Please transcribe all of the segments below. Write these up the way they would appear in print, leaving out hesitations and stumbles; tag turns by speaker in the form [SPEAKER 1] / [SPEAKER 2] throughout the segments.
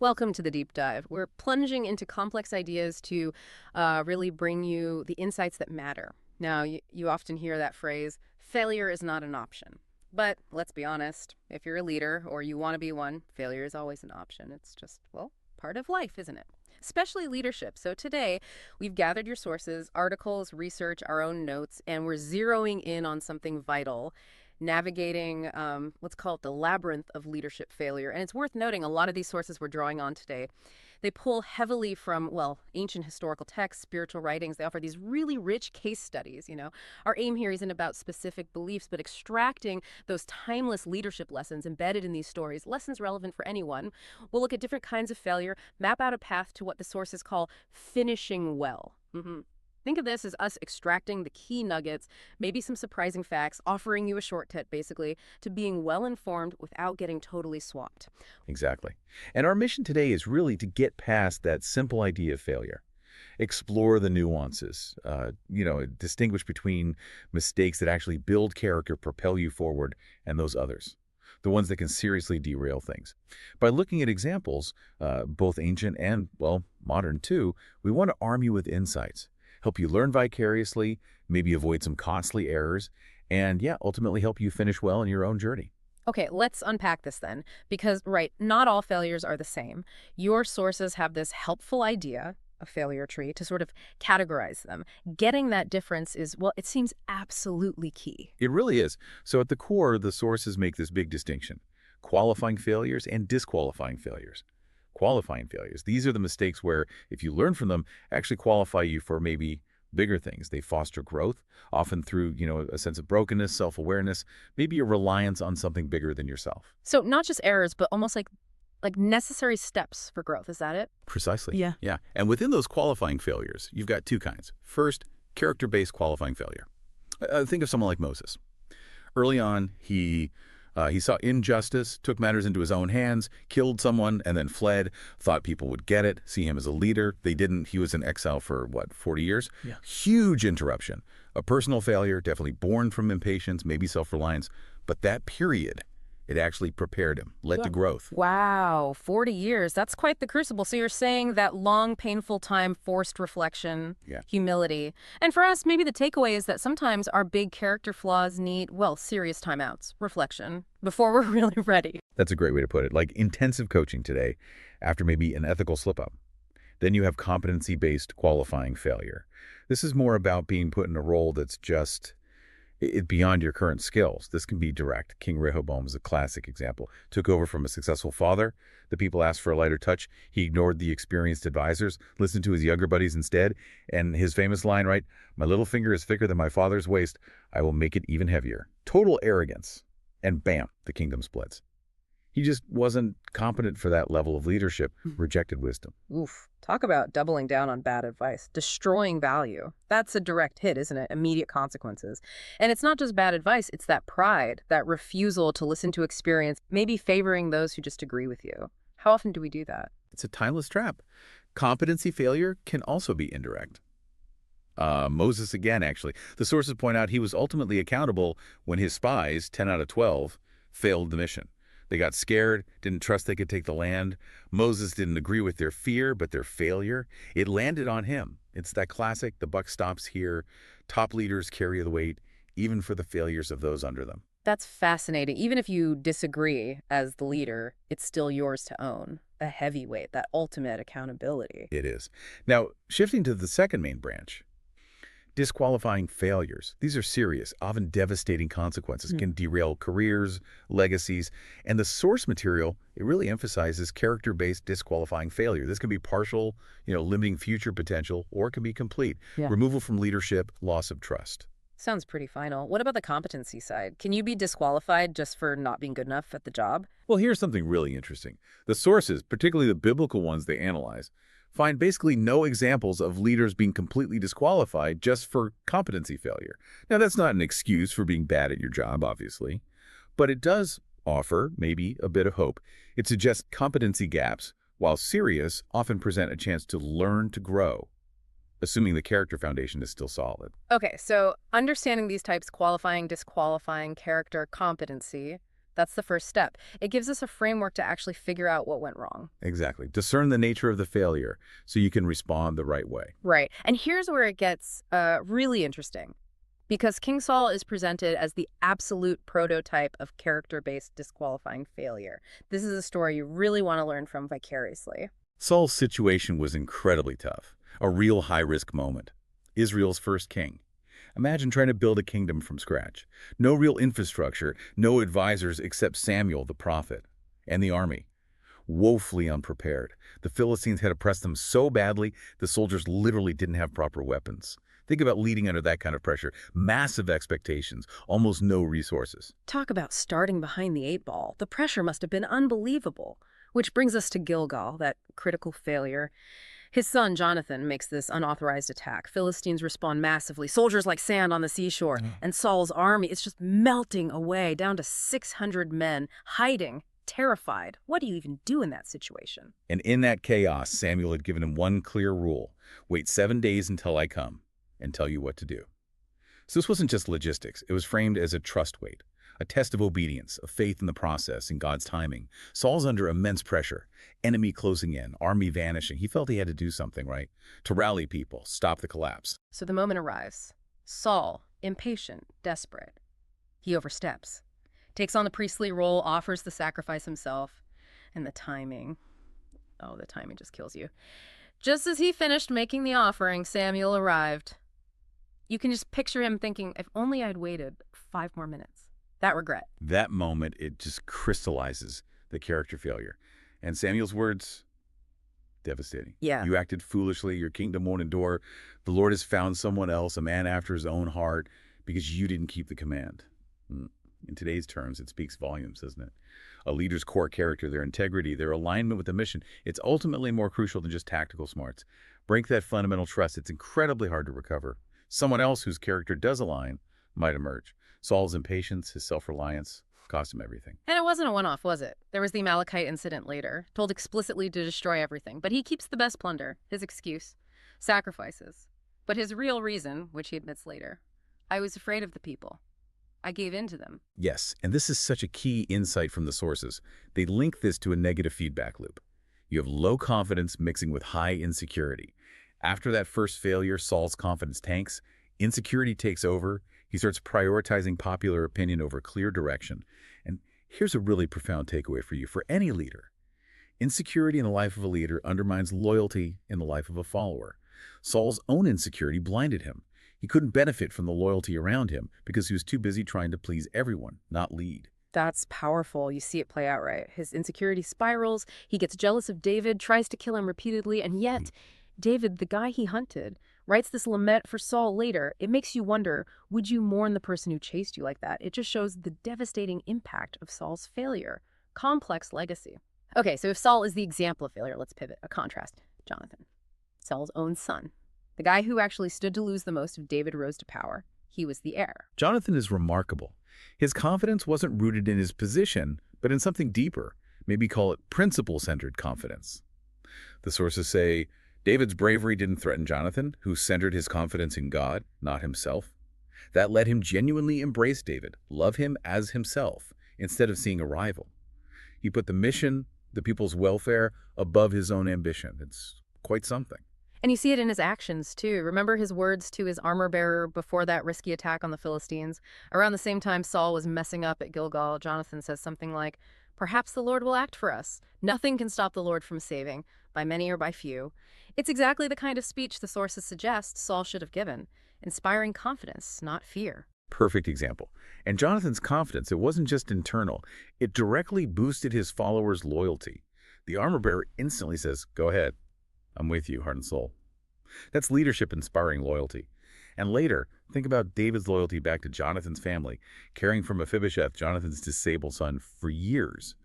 [SPEAKER 1] Welcome to the deep dive. We're plunging into complex ideas to really bring you the insights that matter. Now, you often hear that phrase, failure is not an option. But let's be honest, if you're a leader or you want to be one, failure is always an option. It's just, well, part of life, isn't it? Especially leadership. So today, we've gathered your sources, articles, research, our own notes, and we're zeroing in on something vital, navigating what's called the labyrinth of leadership failure. And it's worth noting a lot of these sources we're drawing on today, they pull heavily from, well, ancient historical texts, spiritual writings. They offer these really rich case studies. Our aim here isn't about specific beliefs, but extracting those timeless leadership lessons embedded in these stories, lessons relevant for anyone. We'll look at different kinds of failure, map out a path to what the sources call finishing well. Think of this as us extracting the key nuggets, maybe some surprising facts, offering you a shortcut, basically, to being well-informed without getting totally swamped.
[SPEAKER 2] Exactly. And our mission today is really to get past that simple idea of failure. Explore the nuances, distinguish between mistakes that actually build character, propel you forward, and those others, the ones that can seriously derail things. By looking at examples, both ancient and, well, modern too, we want to arm you with insights, help you learn vicariously, maybe avoid some costly errors, and yeah, ultimately help you finish well in your own journey.
[SPEAKER 1] Okay, let's unpack this then, because, right, not all failures are the same. Your sources have this helpful idea, a failure tree, to sort of categorize them. Getting that difference is, well, it seems absolutely key.
[SPEAKER 2] It really is. So at the core, the sources make this big distinction: qualifying failures and disqualifying failures. Qualifying failures, these are the mistakes where, if you learn from them, actually qualify you for maybe bigger things. They foster growth, often through, a sense of brokenness, self-awareness, maybe a reliance on something bigger than yourself.
[SPEAKER 1] So not just errors, but almost like necessary steps for growth. Is that it?
[SPEAKER 2] Precisely.
[SPEAKER 1] Yeah.
[SPEAKER 2] Yeah. And within those qualifying failures, you've got two kinds. First, character-based qualifying failure. Think of someone like Moses. Early on, he saw injustice, took matters into his own hands, killed someone, and then fled, thought people would get it, see him as a leader. They didn't. He was in exile for, 40 years?
[SPEAKER 1] Yeah.
[SPEAKER 2] Huge interruption. A personal failure, definitely born from impatience, maybe self-reliance. But that period, it actually prepared him, led to growth.
[SPEAKER 1] Wow, 40 years. That's quite the crucible. So you're saying that long, painful time forced reflection, humility. And for us, maybe the takeaway is that sometimes our big character flaws need, well, serious timeouts, reflection, before we're really ready.
[SPEAKER 2] That's a great way to put it. Like intensive coaching today, after maybe an ethical slip-up. Then you have competency-based qualifying failure. This is more about being put in a role that's just beyond your current skills. This can be direct. King Rehoboam is a classic example. Took over from a successful father. The people asked for a lighter touch. He ignored the experienced advisors, listened to his younger buddies instead. And his famous line, right? "My little finger is thicker than my father's waist. I will make it even heavier." Total arrogance. And bam, the kingdom splits. He just wasn't competent for that level of leadership, rejected wisdom.
[SPEAKER 1] Oof. Talk about doubling down on bad advice, destroying value. That's a direct hit, isn't it? Immediate consequences. And it's not just bad advice, it's that pride, that refusal to listen to experience, maybe favoring those who just agree with you. How often do we do that?
[SPEAKER 2] It's a timeless trap. Competency failure can also be indirect. Moses again, actually. The sources point out he was ultimately accountable when his spies, 10 out of 12, failed the mission. They got scared, didn't trust they could take the land. Moses didn't agree with their fear, but their failure. It landed on him. It's that classic, the buck stops here. Top leaders carry the weight, even for the failures of those under them.
[SPEAKER 1] That's fascinating. Even if you disagree as the leader, it's still yours to own. A heavy weight, that ultimate accountability.
[SPEAKER 2] It is. Now, shifting to the second main branch, disqualifying failures. These are serious, often devastating consequences, can derail careers, legacies, and the source material, it really emphasizes character-based disqualifying failure. This can be partial, limiting future potential, or it can be complete. Removal from leadership, loss of trust.
[SPEAKER 1] Sounds pretty final. What about the competency side? Can you be disqualified just for not being good enough at the job?
[SPEAKER 2] Well, here's something really interesting. The sources, particularly the biblical ones they analyze, find basically no examples of leaders being completely disqualified just for competency failure. Now, that's not an excuse for being bad at your job, obviously, but it does offer maybe a bit of hope. It suggests competency gaps, while serious, often present a chance to learn to grow, assuming the character foundation is still solid.
[SPEAKER 1] Okay, so understanding these types, qualifying, disqualifying, character, competency, That's the first step. It gives us a framework to actually figure out what went wrong.
[SPEAKER 2] Exactly. Discern the nature of the failure so you can respond the right way.
[SPEAKER 1] Right. And here's where it gets really interesting. Because King Saul is presented as the absolute prototype of character-based disqualifying failure. This is a story you really want to learn from vicariously.
[SPEAKER 2] Saul's situation was incredibly tough, a real high-risk moment. Israel's first king. Imagine trying to build a kingdom from scratch. No real infrastructure, no advisors except Samuel the prophet, and the army. Woefully unprepared. The Philistines had oppressed them so badly, the soldiers literally didn't have proper weapons. Think about leading under that kind of pressure. Massive expectations, almost no resources.
[SPEAKER 1] Talk about starting behind the eight ball. The pressure must have been unbelievable. Which brings us to Gilgal, that critical failure. His son, Jonathan, makes this unauthorized attack. Philistines respond massively, soldiers like sand on the seashore, and Saul's army is just melting away, down to 600 men, hiding, terrified. What do you even do in that situation?
[SPEAKER 2] And in that chaos, Samuel had given him one clear rule. Wait 7 days until I come and tell you what to do. So this wasn't just logistics. It was framed as a trust wait, a test of obedience, of faith in the process, in God's timing. Saul's under immense pressure. Enemy closing in, army vanishing. He felt he had to do something, right? To rally people, stop the collapse.
[SPEAKER 1] So the moment arrives. Saul, impatient, desperate. He oversteps, takes on the priestly role, offers the sacrifice himself. And the timing. Oh, the timing just kills you. Just as he finished making the offering, Samuel arrived. You can just picture him thinking, if only I'd waited 5 more minutes. That regret.
[SPEAKER 2] That moment, it just crystallizes the character failure. And Samuel's words, devastating.
[SPEAKER 1] Yeah.
[SPEAKER 2] You acted foolishly, your kingdom won't endure. The Lord has found someone else, a man after his own heart, because you didn't keep the command. In today's terms, it speaks volumes, doesn't it? A leader's core character, their integrity, their alignment with the mission, it's ultimately more crucial than just tactical smarts. Break that fundamental trust. It's incredibly hard to recover. Someone else whose character does align might emerge. Saul's impatience, his self-reliance, cost him everything.
[SPEAKER 1] And it wasn't a one-off, was it? There was the Amalekite incident later, told explicitly to destroy everything. But he keeps the best plunder, his excuse, sacrifices. But his real reason, which he admits later, I was afraid of the people. I gave in to them.
[SPEAKER 2] Yes, and this is such a key insight from the sources. They link this to a negative feedback loop. You have low confidence mixing with high insecurity. After that first failure, Saul's confidence tanks, insecurity takes over, he starts prioritizing popular opinion over clear direction. And here's a really profound takeaway for you, for any leader. Insecurity in the life of a leader undermines loyalty in the life of a follower. Saul's own insecurity blinded him. He couldn't benefit from the loyalty around him because he was too busy trying to please everyone, not lead.
[SPEAKER 1] That's powerful. You see it play out, right? His insecurity spirals, he gets jealous of David, tries to kill him repeatedly, and yet David, the guy he hunted, writes this lament for Saul later. It makes you wonder, would you mourn the person who chased you like that? It just shows the devastating impact of Saul's failure. Complex legacy. Okay, so if Saul is the example of failure, let's pivot. A contrast. Jonathan, Saul's own son. The guy who actually stood to lose the most if David rose to power. He was the heir.
[SPEAKER 2] Jonathan is remarkable. His confidence wasn't rooted in his position, but in something deeper. Maybe call it principle-centered confidence. The sources say, David's bravery didn't threaten Jonathan, who centered his confidence in God, not himself. That let him genuinely embrace David, love him as himself, instead of seeing a rival. He put the mission, the people's welfare, above his own ambition. It's quite something.
[SPEAKER 1] And you see it in his actions, too. Remember his words to his armor-bearer before that risky attack on the Philistines? Around the same time Saul was messing up at Gilgal, Jonathan says something like, "Perhaps the Lord will act for us. Nothing can stop the Lord from saving, by many or by few." It's exactly the kind of speech the sources suggest Saul should have given, inspiring confidence, not fear.
[SPEAKER 2] Perfect example. And Jonathan's confidence, it wasn't just internal. It directly boosted his followers' loyalty. The armor-bearer instantly says, go ahead. I'm with you, heart and soul. That's leadership inspiring loyalty. And later, think about David's loyalty back to Jonathan's family, caring for Mephibosheth, Jonathan's disabled son, for years.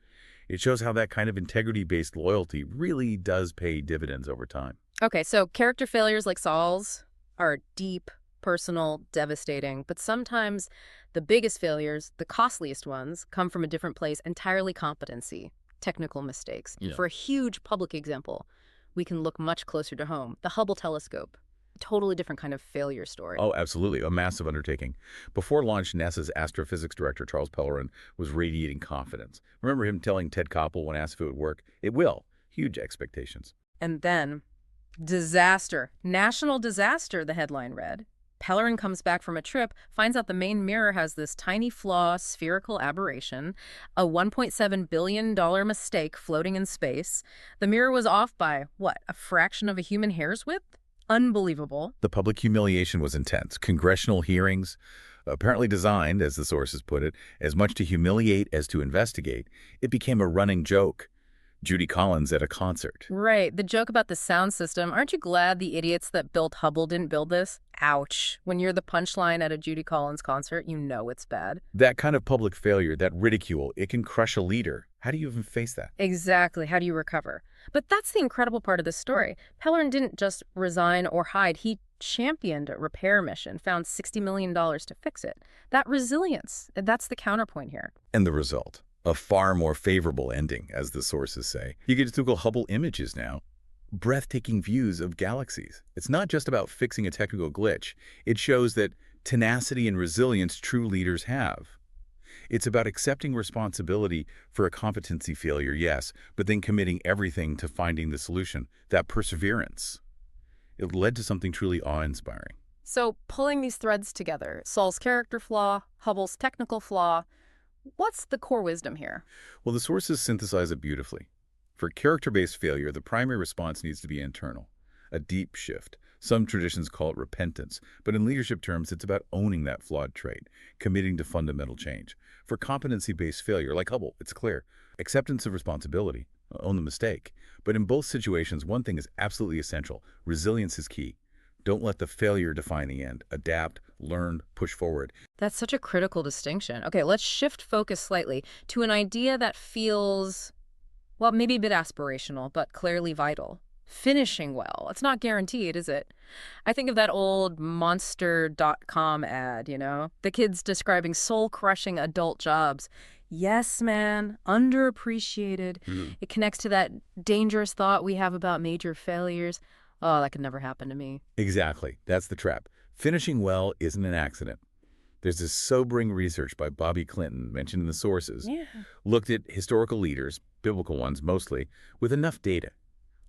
[SPEAKER 2] It shows how that kind of integrity-based loyalty really does pay dividends over time.
[SPEAKER 1] Okay, so character failures like Saul's are deep, personal, devastating, but sometimes the biggest failures, the costliest ones, come from a different place, entirely competency, technical mistakes.
[SPEAKER 2] Yeah.
[SPEAKER 1] For a huge public example, we can look much closer to home, the Hubble telescope. Totally different kind of failure story.
[SPEAKER 2] Oh, absolutely. A massive undertaking. Before launch, NASA's astrophysics director, Charles Pellerin, was radiating confidence. Remember him telling Ted Koppel when asked if it would work? It will. Huge expectations.
[SPEAKER 1] And then, disaster. National disaster, the headline read. Pellerin comes back from a trip, finds out the main mirror has this tiny flaw, spherical aberration, a $1.7 billion mistake floating in space. The mirror was off by, what, a fraction of a human hair's width? Unbelievable.
[SPEAKER 2] The public humiliation was intense. Congressional hearings, apparently designed, as the sources put it, as much to humiliate as to investigate. It became a running joke. Judy Collins at a concert.
[SPEAKER 1] Right. The joke about the sound system. Aren't you glad the idiots that built Hubble didn't build this? Ouch. When you're the punchline at a Judy Collins concert, you know it's bad.
[SPEAKER 2] That kind of public failure, that ridicule, it can crush a leader. How do you even face that?
[SPEAKER 1] Exactly. How do you recover? But that's the incredible part of this story. Pellerin didn't just resign or hide. He championed a repair mission, found $60 million to fix it. That resilience, that's the counterpoint here.
[SPEAKER 2] And the result? A far more favorable ending, as the sources say. You get to Google Hubble images now. Breathtaking views of galaxies. It's not just about fixing a technical glitch. It shows that tenacity and resilience true leaders have. It's about accepting responsibility for a competency failure, yes, but then committing everything to finding the solution. That perseverance. It led to something truly awe-inspiring.
[SPEAKER 1] So pulling these threads together, Saul's character flaw, Hubble's technical flaw, what's the core wisdom here?
[SPEAKER 2] Well, the sources synthesize it beautifully. For character-based failure, the primary response needs to be internal, a deep shift. Some traditions call it repentance, but in leadership terms, it's about owning that flawed trait, committing to fundamental change. For competency-based failure, like Hubble, it's clear. Acceptance of responsibility, own the mistake. But in both situations, one thing is absolutely essential. Resilience is key. Don't let the failure define the end. Adapt, learn, push forward.
[SPEAKER 1] That's such a critical distinction. Okay, let's shift focus slightly to an idea that feels, well, maybe a bit aspirational, but clearly vital. Finishing well. It's not guaranteed, is it? I think of that old monster.com ad, The kids describing soul-crushing adult jobs. Yes, man, underappreciated. It connects to that dangerous thought we have about major failures. Oh, that could never happen to me.
[SPEAKER 2] Exactly. That's the trap. Finishing well isn't an accident. There's this sobering research by Bobby Clinton, mentioned in the sources, looked at historical leaders, biblical ones mostly, with enough data.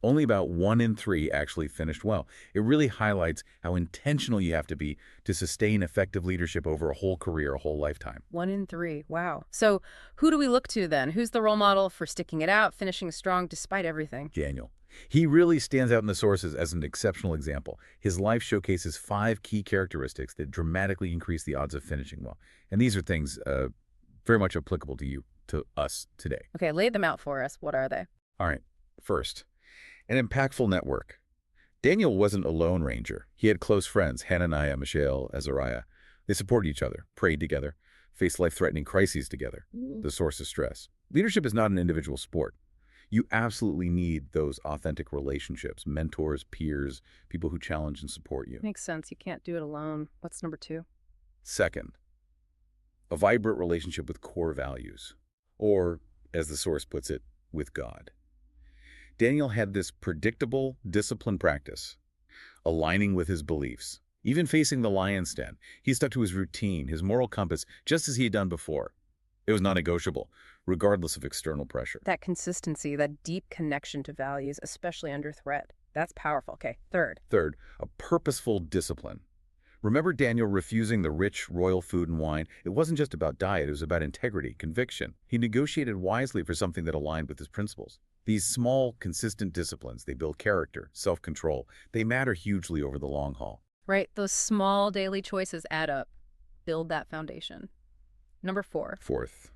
[SPEAKER 2] Only about 1 in 3 actually finished well. It really highlights how intentional you have to be to sustain effective leadership over a whole career, a whole lifetime.
[SPEAKER 1] 1 in 3. Wow. So who do we look to then? Who's the role model for sticking it out, finishing strong despite everything?
[SPEAKER 2] Daniel. He really stands out in the sources as an exceptional example. His life showcases 5 key characteristics that dramatically increase the odds of finishing well. And these are things very much applicable to us today.
[SPEAKER 1] Okay, lay them out for us. What are they?
[SPEAKER 2] All right. First, an impactful network. Daniel wasn't a lone ranger. He had close friends, Hananiah, Mishael, Azariah. They supported each other, prayed together, faced life-threatening crises together. The sources stress. Leadership is not an individual sport. You absolutely need those authentic relationships, mentors, peers, people who challenge and support you.
[SPEAKER 1] Makes sense. You can't do it alone. What's number 2?
[SPEAKER 2] Second, a vibrant relationship with core values, or, as the source puts it, with God. Daniel had this predictable, disciplined practice, aligning with his beliefs. Even facing the lion's den, he stuck to his routine, his moral compass, just as he had done before. It was non-negotiable, regardless of external pressure.
[SPEAKER 1] That consistency, that deep connection to values, especially under threat. That's powerful. Okay, third.
[SPEAKER 2] Third, a purposeful discipline. Remember Daniel refusing the rich, royal food and wine? It wasn't just about diet, it was about integrity, conviction. He negotiated wisely for something that aligned with his principles. These small, consistent disciplines, they build character, self-control. They matter hugely over the long haul.
[SPEAKER 1] Right, those small daily choices add up. Build that foundation. Number 4.
[SPEAKER 2] Fourth,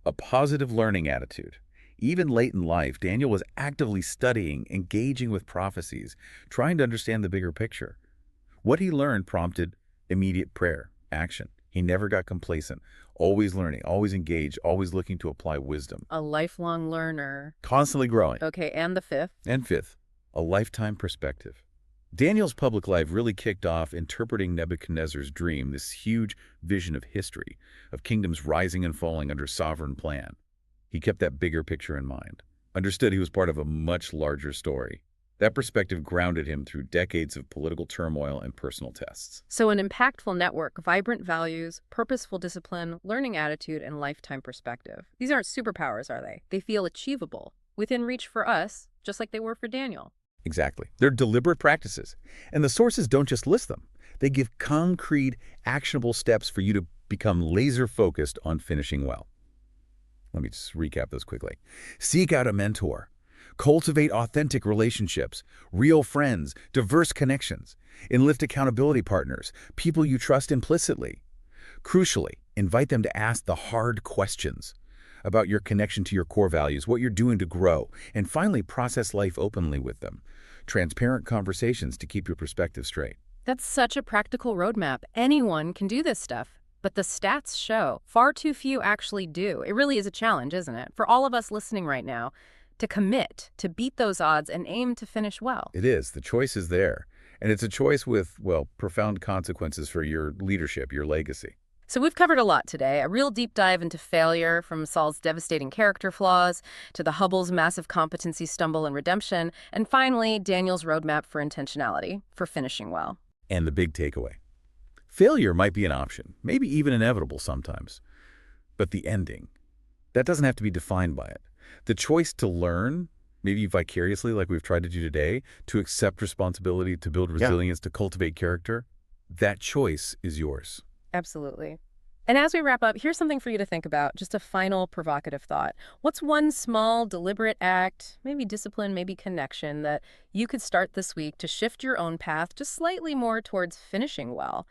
[SPEAKER 2] a positive learning attitude. Even late in life, Daniel was actively studying, engaging with prophecies, trying to understand the bigger picture. What he learned prompted immediate prayer, action. He never got complacent, always learning, always engaged, always looking to apply wisdom.
[SPEAKER 1] A lifelong learner.
[SPEAKER 2] Constantly growing.
[SPEAKER 1] Okay, and the 5th?
[SPEAKER 2] And fifth, a lifetime perspective. Daniel's public life really kicked off interpreting Nebuchadnezzar's dream, this huge vision of history, of kingdoms rising and falling under sovereign plan. He kept that bigger picture in mind, understood he was part of a much larger story. That perspective grounded him through decades of political turmoil and personal tests.
[SPEAKER 1] So an impactful network, vibrant values, purposeful discipline, learning attitude, and lifetime perspective. These aren't superpowers, are they? They feel achievable, within reach for us, just like they were for Daniel.
[SPEAKER 2] Exactly. They're deliberate practices. And the sources don't just list them. They give concrete, actionable steps for you to become laser-focused on finishing well. Let me just recap those quickly. Seek out a mentor. Cultivate authentic relationships, real friends, diverse connections. Enlist accountability partners, people you trust implicitly. Crucially, invite them to ask the hard questions about your connection to your core values, what you're doing to grow, and finally process life openly with them. Transparent conversations to keep your perspective straight.
[SPEAKER 1] That's such a practical roadmap. Anyone can do this stuff. But the stats show far too few actually do. It really is a challenge, isn't it? For all of us listening right now, to commit, to beat those odds and aim to finish well.
[SPEAKER 2] It is. The choice is there. And it's a choice with, well, profound consequences for your leadership, your legacy.
[SPEAKER 1] So we've covered a lot today, a real deep dive into failure, from Saul's devastating character flaws to the Hubble's massive competency stumble and redemption, and finally, Daniel's roadmap for intentionality, for finishing well.
[SPEAKER 2] And the big takeaway. Failure might be an option, maybe even inevitable sometimes. But the ending, that doesn't have to be defined by it. The choice to learn, maybe vicariously like we've tried to do today, to accept responsibility, to build resilience, to cultivate character, that choice is yours.
[SPEAKER 1] Absolutely. And as we wrap up, here's something for you to think about, just a final provocative thought. What's one small, deliberate act, maybe discipline, maybe connection, that you could start this week to shift your own path just slightly more towards finishing well?